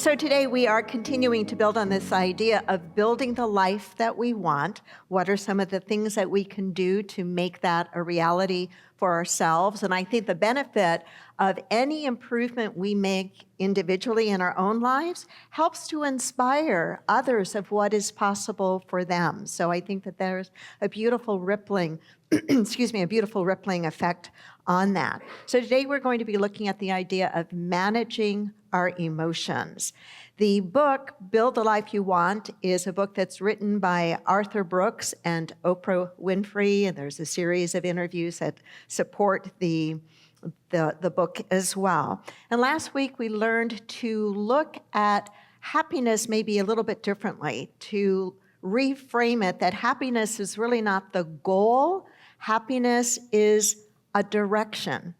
So today we are continuing to build on this idea of building the life that we want. What are some of the things that we can do to make that a reality for ourselves? And I think the benefit of any improvement we make individually in our own lives helps to inspire others of what is possible for them. So I think that there's a beautiful rippling, a beautiful rippling effect on that. So today we're going to be looking at the idea of managing our emotions. The book, Build the Life You Want, is a book that's written by Arthur Brooks and Oprah Winfrey, and there's a series of interviews that support the book as well. And last week we learned to look at happiness maybe a little bit differently, to reframe it that happiness is really not the goal, happiness is a direction.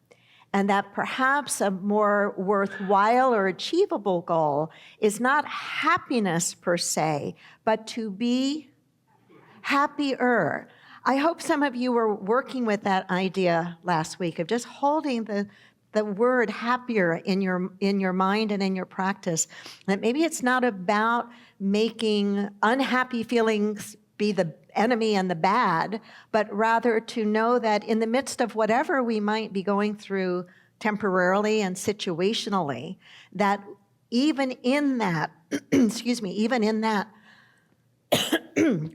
And that perhaps a more worthwhile or achievable goal is not happiness per se, but to be happier. I hope some of you were working with that idea last week of just holding the word happier in your mind and in your practice. That maybe it's not about making unhappy feelings be the enemy and the bad, but rather to know that in the midst of whatever we might be going through temporarily and situationally, that even in that, even in that,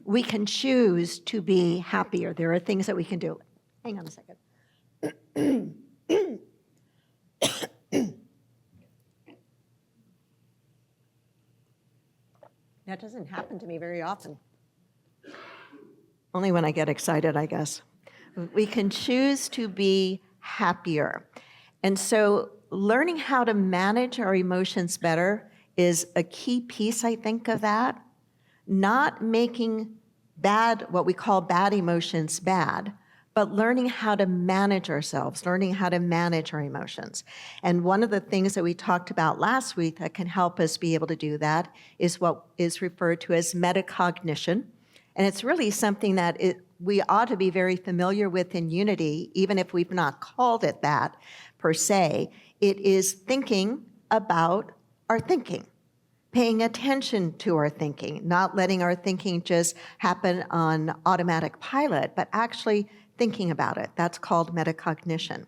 we can choose to be happier. There are things that we can do. Hang on a second. That doesn't happen to me very often. Only when I get excited, I guess. We can choose to be happier. And so learning how to manage our emotions better is a key piece, I think, of that. Not making what we call bad emotions bad, but learning how to manage ourselves, learning how to manage our emotions. And one of the things that we talked about last week that can help us be able to do that is what is referred to as metacognition. And it's really something that we ought to be very familiar with in Unity, even if we've not called it that per se. It is thinking about our thinking, paying attention to our thinking, not letting our thinking just happen on automatic pilot, but actually thinking about it. That's called metacognition.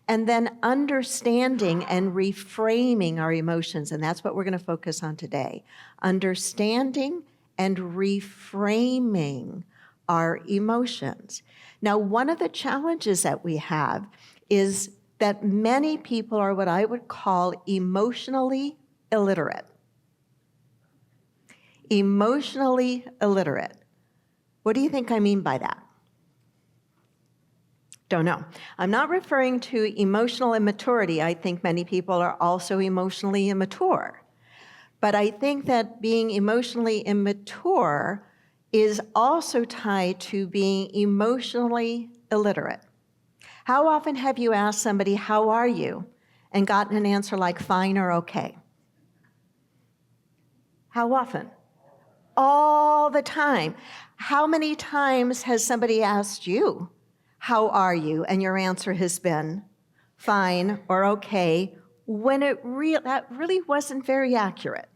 And then understanding and reframing our emotions, and that's what we're going to focus on today. Understanding and reframing our emotions. Now, one of the challenges that we have is that many people are what I would call emotionally illiterate. Emotionally illiterate. What do you think I mean by that? Don't know. I'm not referring to emotional immaturity. I think many people are also emotionally immature. But I think that being emotionally immature is also tied to being emotionally illiterate. How often have you asked somebody, "How are you?" and gotten an answer like fine or okay? How often? All the time. How many times has somebody asked you, "How are you?" and your answer has been fine or okay, when that really wasn't very accurate?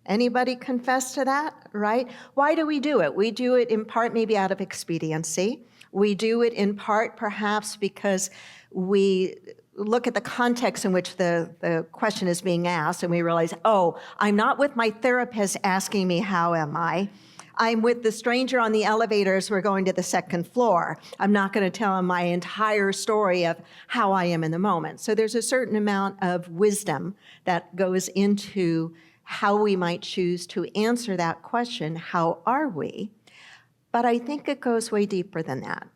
Anybody confess to that, right? Why do we do it? We do it in part maybe out of expediency. We do it in part perhaps because we look at the context in which the question is being asked and we realize, oh, I'm not with my therapist asking me how am I. I'm with the stranger on the elevator as we're going to the second floor. I'm not going to tell him my entire story of how I am in the moment. So there's a certain amount of wisdom that goes into how we might choose to answer that question, how are we? But I think it goes way deeper than that.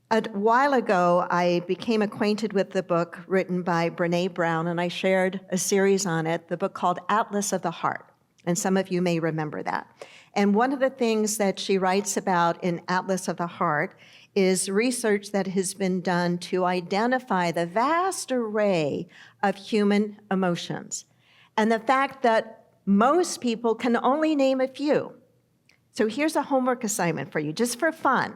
A while ago, I became acquainted with the book written by Brené Brown, and I shared a series on it, the book called Atlas of the Heart. And some of you may remember that. And one of the things that she writes about in Atlas of the Heart is research that has been done to identify the vast array of human emotions. And the fact that most people can only name a few. So here's a homework assignment for you, just for fun.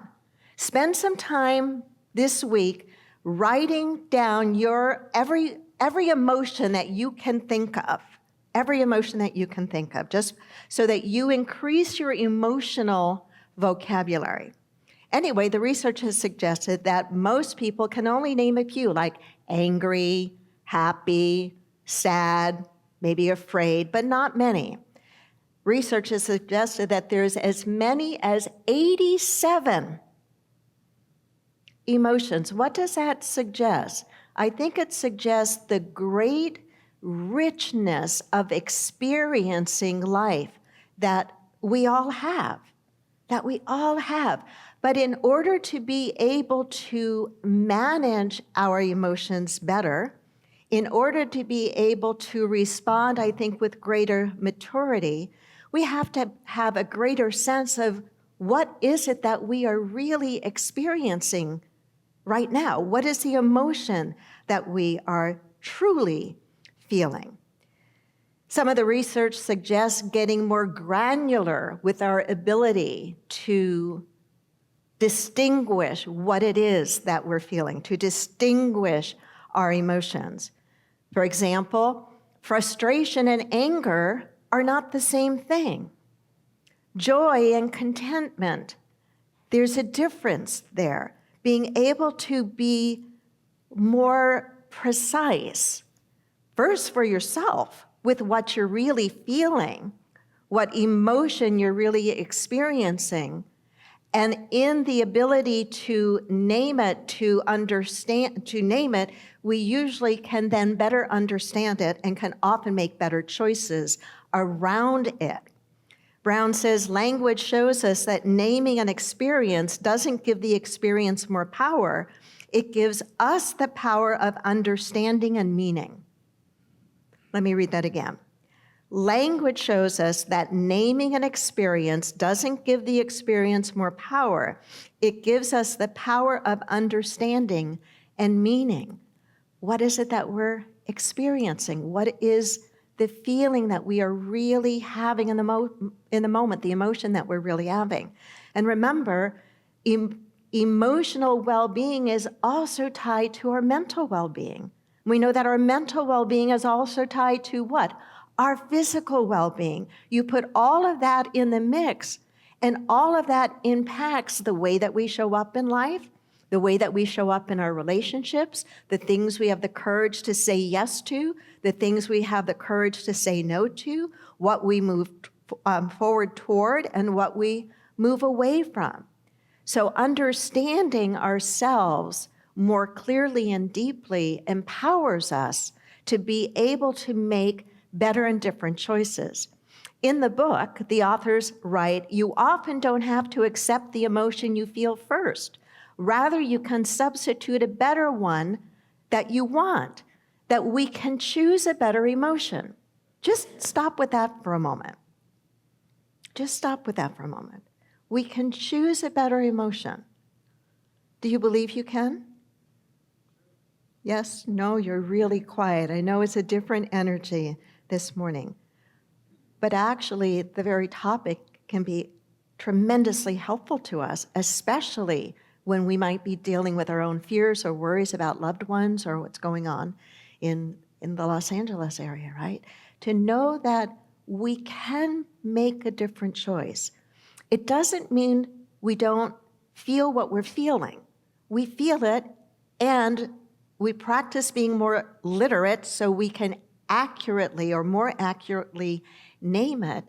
Spend some time this week writing down your every emotion that you can think of, every emotion that you can think of, just so that you increase your emotional vocabulary. Anyway, the research has suggested that most people can only name a few, like angry, happy, sad, maybe afraid, but not many. Research has suggested that there's as many as 87 emotions. What does that suggest? I think it suggests the great richness of experiencing life that we all have, But in order to be able to manage our emotions better, in order to be able to respond, I think, with greater maturity, we have to have a greater sense of what is it that we are really experiencing right now? What is the emotion that we are truly feeling? Some of the research suggests getting more granular with our ability to distinguish what it is that we're feeling, to distinguish our emotions. For example, frustration and anger are not the same thing. Joy and contentment, there's a difference there. Being able to be more precise, first for yourself, with what you're really feeling, what emotion you're really experiencing, and in the ability to name it, to understand, to name it, we usually can then better understand it and can often make better choices around it. Brown says, language shows us that naming an experience doesn't give the experience more power. It gives us the power of understanding and meaning. Let me read that again. Language shows us that naming an experience doesn't give the experience more power. It gives us the power of understanding and meaning. What is it that we're experiencing? What is the feeling that we are really having in the moment, the emotion that we're really having? And remember, emotional well-being is also tied to our mental well-being. We know that our mental well-being is also tied to what? Our physical well-being. You put all of that in the mix, and all of that impacts the way that we show up in life, the way that we show up in our relationships, the things we have the courage to say yes to, the things we have the courage to say no to, what we move forward toward, and what we move away from. So understanding ourselves more clearly and deeply empowers us to be able to make better and different choices. In the book, the authors write, you often don't have to accept the emotion you feel first. Rather, you can substitute a better one that you want, that we can choose a better emotion. Just stop with that for a moment. We can choose a better emotion. Do you believe you can? Yes? No, you're really quiet. I know it's a different energy this morning. But actually, the very topic can be tremendously helpful to us, especially when we might be dealing with our own fears or worries about loved ones or what's going on in the Los Angeles area, right? To know that we can make a different choice. It doesn't mean we don't feel what we're feeling. We feel it, and we practice being more literate so we can accurately or more accurately name it.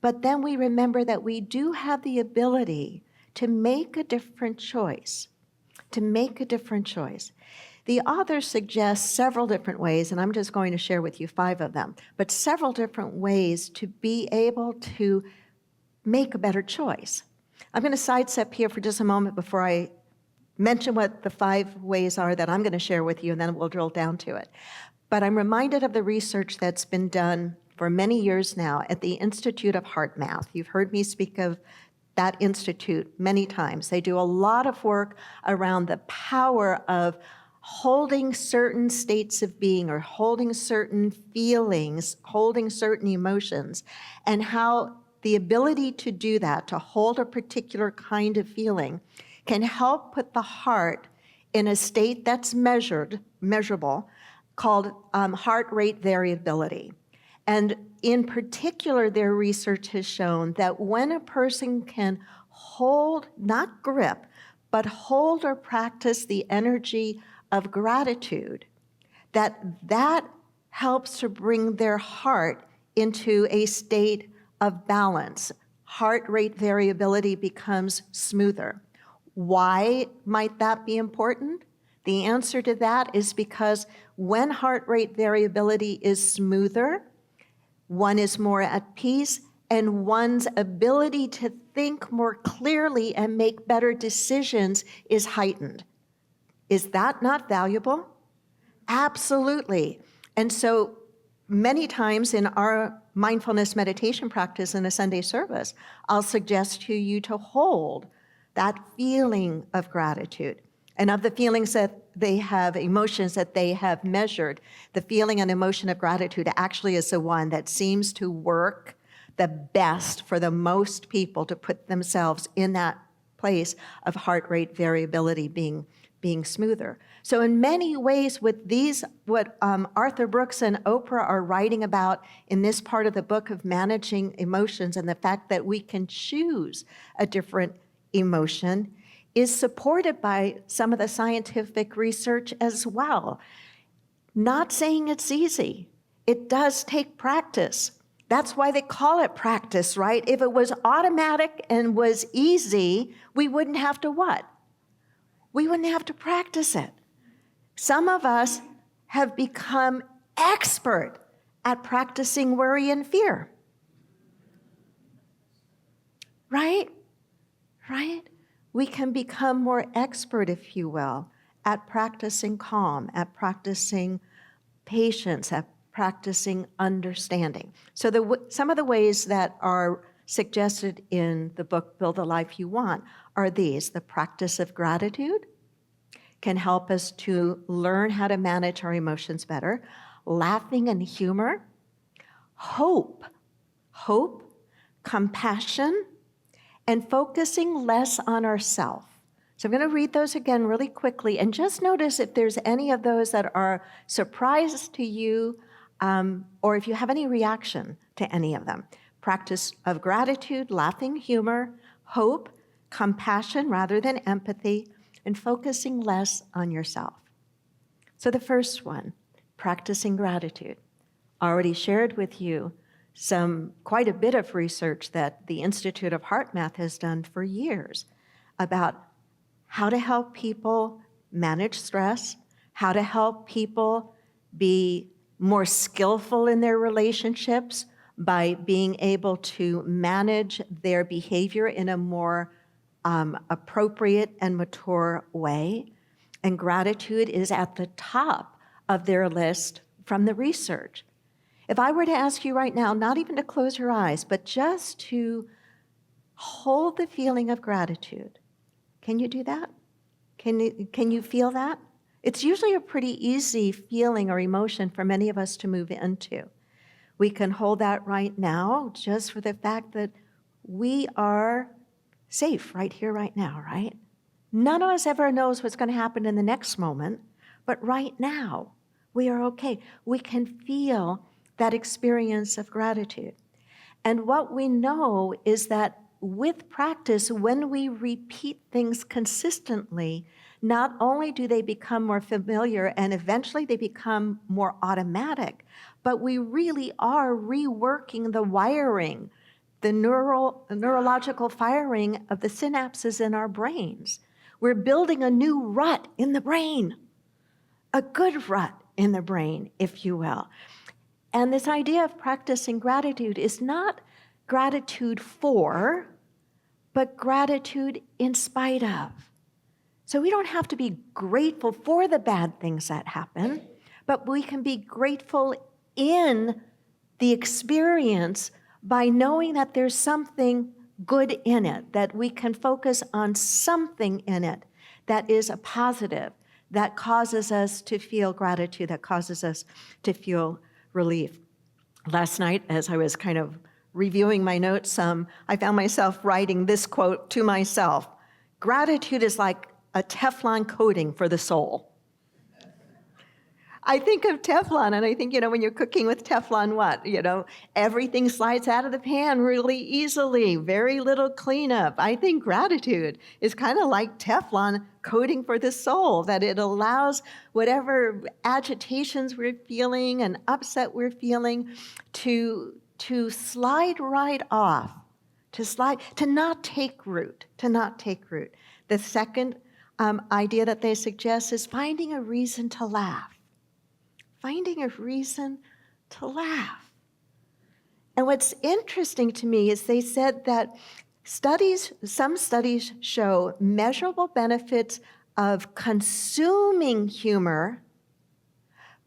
But then we remember that we do have the ability to make a different choice, The author suggests several different ways, and I'm just going to share with you 5 of them, but several different ways to be able to make a better choice. I'm going to sidestep here for just a moment before I mention what the 5 ways are that I'm going to share with you, and then we'll drill down to it. But I'm reminded of the research that's been done for many years now at the Institute of Heart Math. You've heard me speak of that institute many times. They do a lot of work around the power of holding certain states of being or holding certain feelings, holding certain emotions, and how the ability to do that, to hold a particular kind of feeling, can help put the heart in a state that's measurable, called heart rate variability. And in particular, their research has shown that when a person can hold, not grip, but hold or practice the energy of gratitude, that helps to bring their heart into a state of balance. Heart rate variability becomes smoother. Why might that be important? The answer to that is because when heart rate variability is smoother, one is more at peace, and one's ability to think more clearly and make better decisions is heightened. Is that not valuable? Absolutely. And so many times in our mindfulness meditation practice in a Sunday service, I'll suggest to you to hold that feeling of gratitude. And of the feelings that they have, emotions that they have measured, the feeling and emotion of gratitude actually is the one that seems to work the best for the most people to put themselves in that place of heart rate variability being smoother. So in many ways, with these, what Arthur Brooks and Oprah are writing about in this part of the book of managing emotions and the fact that we can choose a different emotion is supported by some of the scientific research as well. Not saying it's easy. It does take practice. That's why they call it practice, right? If it was automatic and was easy, we wouldn't have to what? We wouldn't have to practice it. Some of us have become expert at practicing worry and fear. Right? Right? We can become more expert, if you will, at practicing calm, at practicing patience, at practicing understanding. So some of the ways that are suggested in the book, Build the Life You Want, are these. The practice of gratitude can help us to learn how to manage our emotions better. Laughing and humor. Hope, compassion, and focusing less on ourself. So I'm going to read those again really quickly, and just notice if there's any of those that are surprises to you, or if you have any reaction to any of them. Practice of gratitude, laughing, humor, hope, compassion rather than empathy, and focusing less on yourself. So the first one, practicing gratitude. Already shared with you quite a bit of research that the Institute of Heart Math has done for years about how to help people manage stress, how to help people be more skillful in their relationships by being able to manage their behavior in a more appropriate and mature way. And gratitude is at the top of their list from the research. If I were to ask you right now, not even to close your eyes, but just to hold the feeling of gratitude, can you do that? Can you feel that? It's usually a pretty easy feeling or emotion for many of us to move into. We can hold that right now just for the fact that we are safe right here, right now, right? None of us ever knows what's going to happen in the next moment, but right now, we are okay. We can feel that experience of gratitude. And what we know is that with practice, when we repeat things consistently, not only do they become more familiar and eventually they become more automatic, but we really are reworking the wiring, the neurological firing of the synapses in our brains. We're building a new rut in the brain, a good rut in the brain, if you will. And this idea of practicing gratitude is not gratitude for, but gratitude in spite of. So we don't have to be grateful for the bad things that happen, but we can be grateful in the experience by knowing that there's something good in it, that we can focus on something in it that is a positive, that causes us to feel gratitude, that causes us to feel relief. Last night, as I was kind of reviewing my notes, I found myself writing this quote to myself: gratitude is like a Teflon coating for the soul. I think of Teflon, and I think, when you're cooking with Teflon, what? Everything slides out of the pan really easily, very little cleanup. I think gratitude is kind of like Teflon coating for the soul, that it allows whatever agitations we're feeling and upset we're feeling to slide right off, to not take root. The second idea that they suggest is finding a reason to laugh. Finding a reason to laugh. And what's interesting to me is they said that some studies show measurable benefits of consuming humor,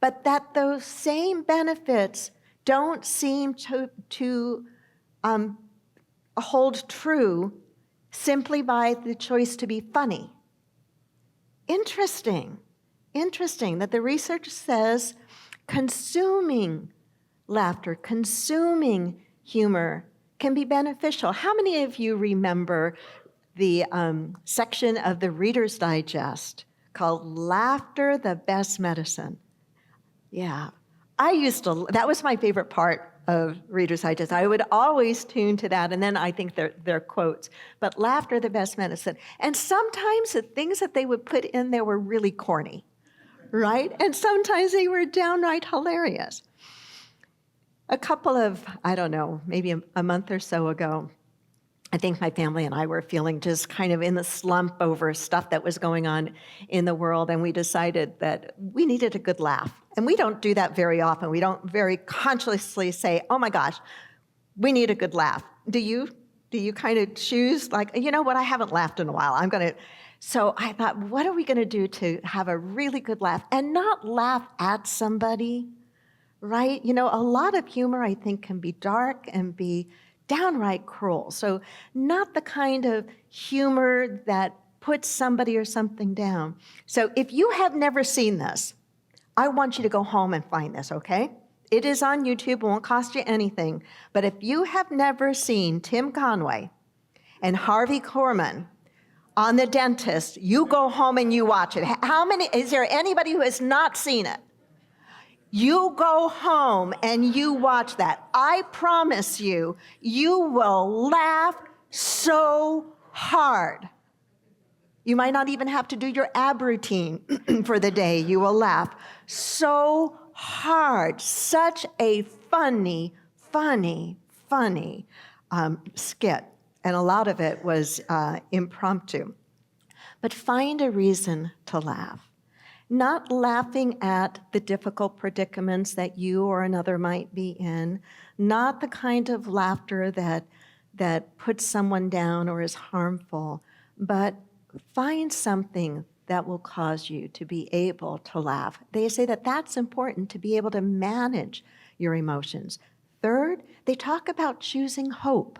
but that those same benefits don't seem to hold true simply by the choice to be funny. Interesting that the research says consuming laughter, consuming humor can be beneficial. How many of you remember the section of the Reader's Digest called Laughter, the Best Medicine? Yeah, that was my favorite part of Reader's Digest. I would always tune to that, and then I think their quotes. But laughter, the best medicine. And sometimes the things that they would put in there were really corny, right? And sometimes they were downright hilarious. A couple of, maybe a month or so ago, I think my family and I were feeling just kind of in the slump over stuff that was going on in the world, and we decided that we needed a good laugh. And we don't do that very often. We don't very consciously say, oh my gosh, we need a good laugh. Do you? Do you kind of choose, like, you know what, I haven't laughed in a while. So I thought, what are we going to do to have a really good laugh and not laugh at somebody, right? A lot of humor, I think, can be dark and be downright cruel. So not the kind of humor that puts somebody or something down. So if you have never seen this, I want you to go home and find this, okay? It is on YouTube. It won't cost you anything. But if you have never seen Tim Conway and Harvey Korman on The Dentist, you go home and you watch it. Is there anybody who has not seen it? You go home and you watch that. I promise you, you will laugh so hard. You might not even have to do your ab routine for the day. You will laugh so hard. Such a funny skit. And a lot of it was impromptu. But find a reason to laugh. Not laughing at the difficult predicaments that you or another might be in, not the kind of laughter that puts someone down or is harmful, but find something that will cause you to be able to laugh. They say that that's important, to be able to manage your emotions. Third, they talk about choosing hope.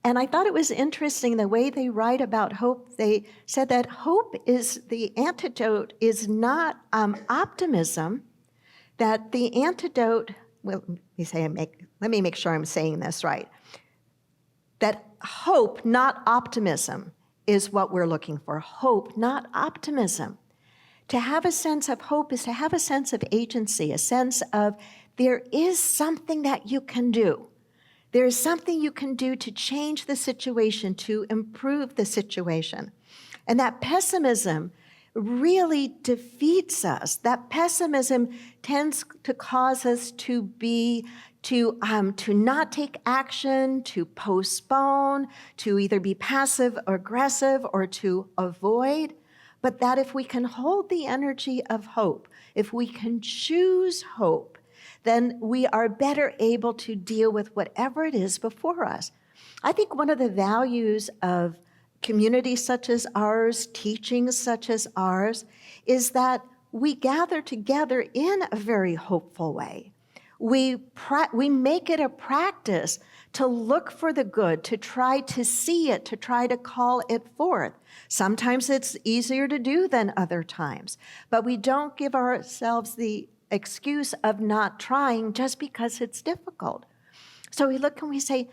And I thought it was interesting the way they write about hope. They said that hope is the antidote, is not optimism, that the antidote, well, let me make sure I'm saying this right, that hope, not optimism, is what we're looking for. Hope, not optimism. To have a sense of hope is to have a sense of agency, a sense of there is something that you can do. There is something you can do to change the situation, to improve the situation. And that pessimism really defeats us. That pessimism tends to cause us to not take action, to postpone, to either be passive or aggressive or to avoid. But that if we can hold the energy of hope, if we can choose hope, then we are better able to deal with whatever it is before us. I think one of the values of communities such as ours, teachings such as ours, is that we gather together in a very hopeful way. We make it a practice to look for the good, to try to see it, to try to call it forth. Sometimes it's easier to do than other times, but we don't give ourselves the excuse of not trying just because it's difficult. So we look and we say,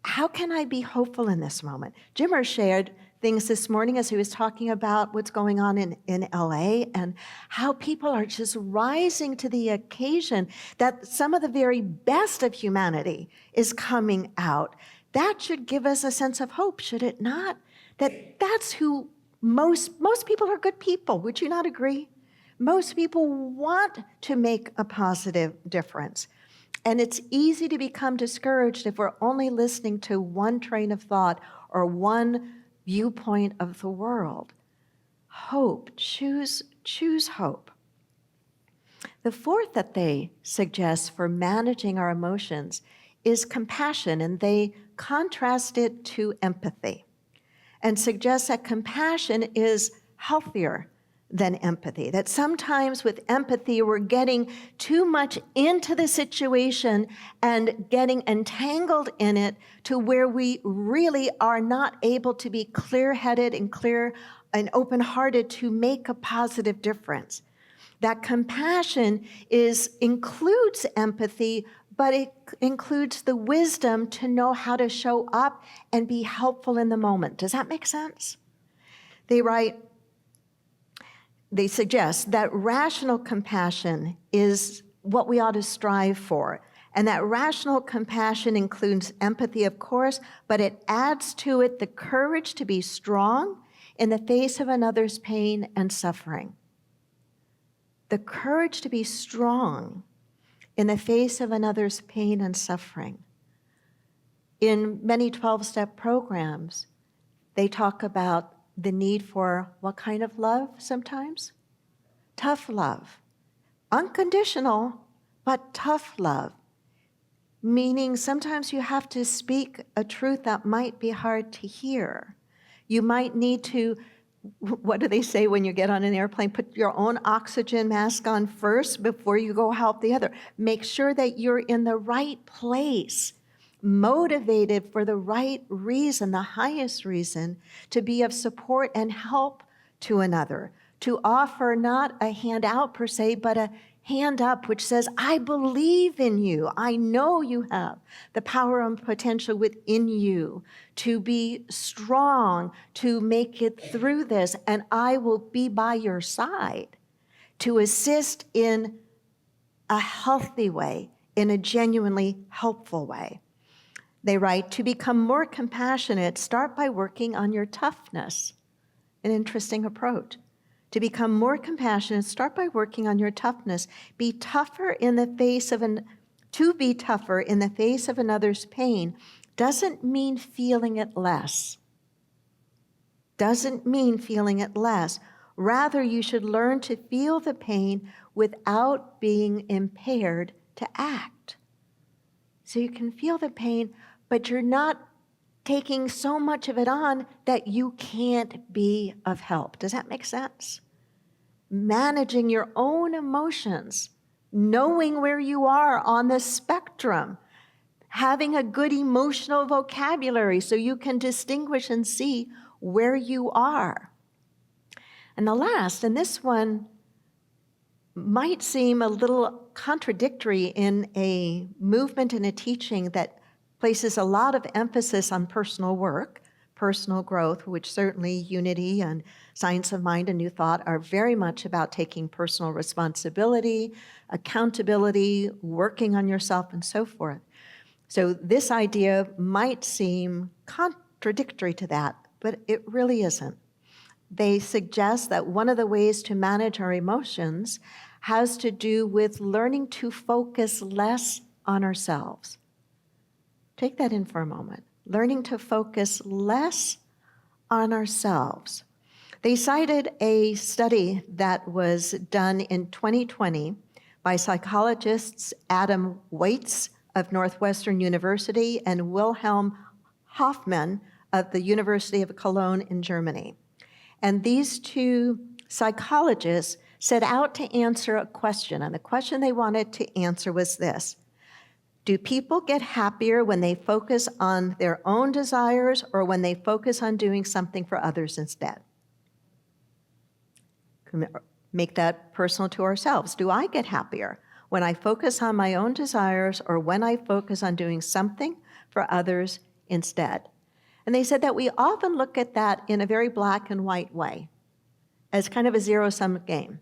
how can I be hopeful in this moment? Jimmer shared things this morning as he was talking about what's going on in LA and how people are just rising to the occasion that some of the very best of humanity is coming out. That should give us a sense of hope, should it not? That's who most people are good people. Would you not agree? Most people want to make a positive difference. And it's easy to become discouraged if we're only listening to one train of thought or one viewpoint of the world. Hope, choose hope. The fourth that they suggest for managing our emotions is compassion, and they contrast it to empathy and suggest that compassion is healthier than empathy, that sometimes with empathy, we're getting too much into the situation and getting entangled in it to where we really are not able to be clear-headed and clear and open-hearted to make a positive difference. That compassion includes empathy, but it includes the wisdom to know how to show up and be helpful in the moment. Does that make sense? They suggest that rational compassion is what we ought to strive for. And that rational compassion includes empathy, of course, but it adds to it the courage to be strong in the face of another's pain and suffering. The courage to be strong in the face of another's pain and suffering. In many 12-step programs, they talk about the need for what kind of love sometimes? Tough love. Unconditional, but tough love. Meaning sometimes you have to speak a truth that might be hard to hear. You might need to, what do they say when you get on an airplane? Put your own oxygen mask on first before you go help the other. Make sure that you're in the right place, motivated for the right reason, the highest reason, to be of support and help to another, to offer not a hand out per se, but a hand up, which says, I believe in you. I know you have the power and potential within you to be strong, to make it through this, and I will be by your side to assist in a healthy way, in a genuinely helpful way. They write, to become more compassionate, start by working on your toughness. An interesting approach. To become more compassionate, start by working on your toughness. Be tougher in the face of to be tougher in the face of another's pain doesn't mean feeling it less. Doesn't mean feeling it less. Rather, you should learn to feel the pain without being impaired to act. So you can feel the pain, but you're not taking so much of it on that you can't be of help. Does that make sense? Managing your own emotions, knowing where you are on the spectrum, having a good emotional vocabulary so you can distinguish and see where you are. And the last, and this one might seem a little contradictory in a movement and a teaching that places a lot of emphasis on personal work, personal growth, which certainly Unity and Science of Mind and New Thought are very much about taking personal responsibility, accountability, working on yourself, and so forth. So this idea might seem contradictory to that, but it really isn't. They suggest that one of the ways to manage our emotions has to do with learning to focus less on ourselves. Take that in for a moment. Learning to focus less on ourselves. They cited a study that was done in 2020 by psychologists Adam Waits of Northwestern University and Wilhelm Hoffmann of the University of Cologne in Germany. And these two psychologists set out to answer a question, and the question they wanted to answer was this: do people get happier when they focus on their own desires or when they focus on doing something for others instead? Make that personal to ourselves. Do I get happier when I focus on my own desires or when I focus on doing something for others instead? And they said that we often look at that in a very black and white way, as kind of a zero-sum game.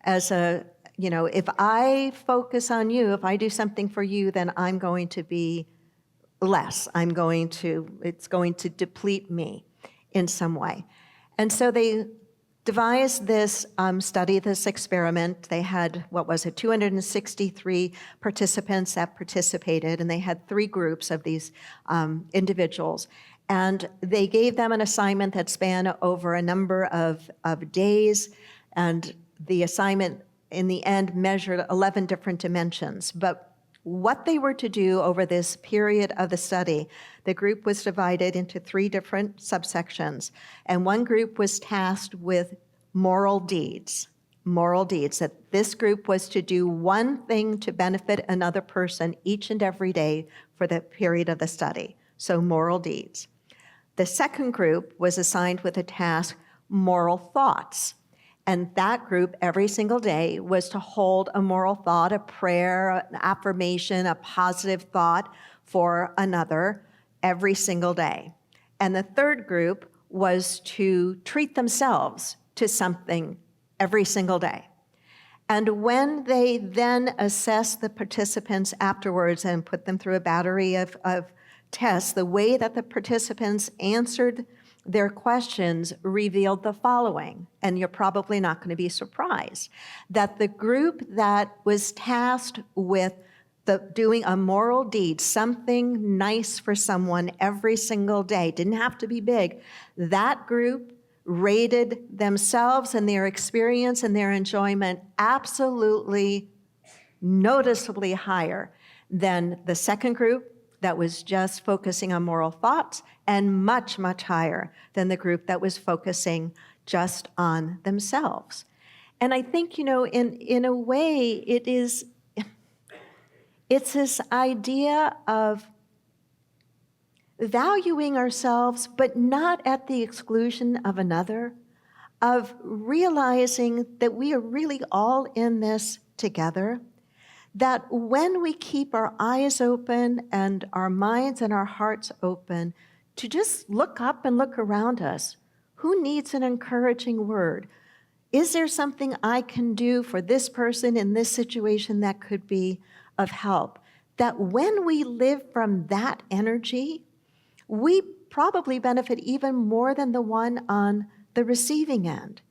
As a, if I focus on you, if I do something for you, then I'm going to be less. It's going to deplete me in some way. And so they devised this study, this experiment. They had, 263 participants that participated, and they had 3 groups of these individuals. And they gave them an assignment that spanned over a number of days, and the assignment in the end measured 11 different dimensions. But what they were to do over this period of the study, the group was divided into 3 different subsections, and one group was tasked with moral deeds, that this group was to do one thing to benefit another person each and every day for the period of the study, so moral deeds. The second group was assigned with a task, moral thoughts. And that group, every single day, was to hold a moral thought, a prayer, an affirmation, a positive thought for another every single day. And the third group was to treat themselves to something every single day. And when they then assessed the participants afterwards and put them through a battery of tests, the way that the participants answered their questions revealed the following, and you're probably not going to be surprised, that the group that was tasked with doing a moral deed, something nice for someone every single day, didn't have to be big, that group rated themselves and their experience and their enjoyment absolutely noticeably higher than the second group that was just focusing on moral thoughts, and much, much higher than the group that was focusing just on themselves. And I think, in a way, it's this idea of valuing ourselves, but not at the exclusion of another, of realizing that we are really all in this together, that when we keep our eyes open and our minds and our hearts open to just look up and look around us, who needs an encouraging word? Is there something I can do for this person in this situation that could be of help? That when we live from that energy, we probably benefit even more than the one on the receiving end.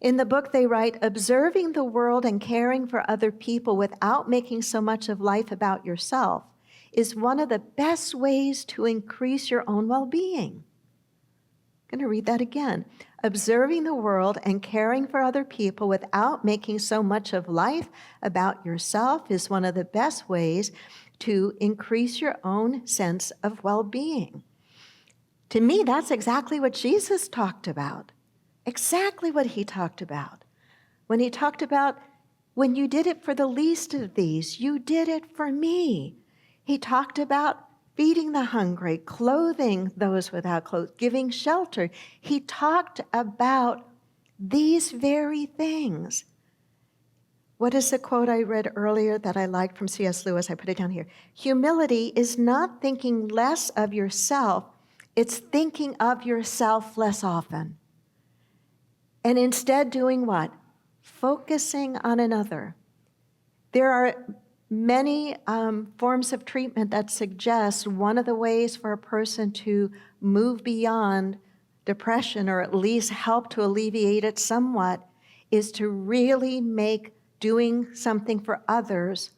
In the book, they write, observing the world and caring for other people without making so much of life about yourself is one of the best ways to increase your own well-being. I'm going to read that again. Observing the world and caring for other people without making so much of life about yourself is one of the best ways to increase your own sense of well-being. To me, that's exactly what Jesus talked about. Exactly what he talked about. When he talked about, when you did it for the least of these, you did it for me. He talked about feeding the hungry, clothing those without clothes, giving shelter. He talked about these very things. What is the quote I read earlier that I liked from C.S. Lewis? I put it down here. Humility is not thinking less of yourself, it's thinking of yourself less often. And instead doing what? Focusing on another. There are many forms of treatment that suggest one of the ways for a person to move beyond depression, or at least help to alleviate it somewhat, is to really make doing something for others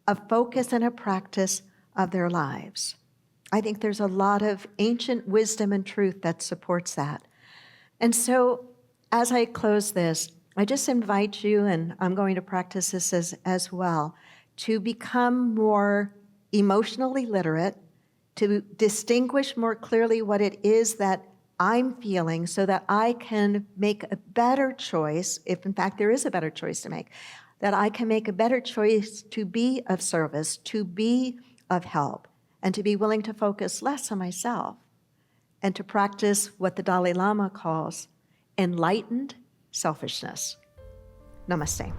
a focus and a practice of their lives. I think there's a lot of ancient wisdom and truth that supports that. And so, as I close this, I just invite you, and I'm going to practice this as well, to become more emotionally literate, to distinguish more clearly what it is that I'm feeling so that I can make a better choice, if in fact there is a better choice to make, that I can make a better choice to be of service, to be of help, and to be willing to focus less on myself, and to practice what the Dalai Lama calls enlightened selfishness. Namaste.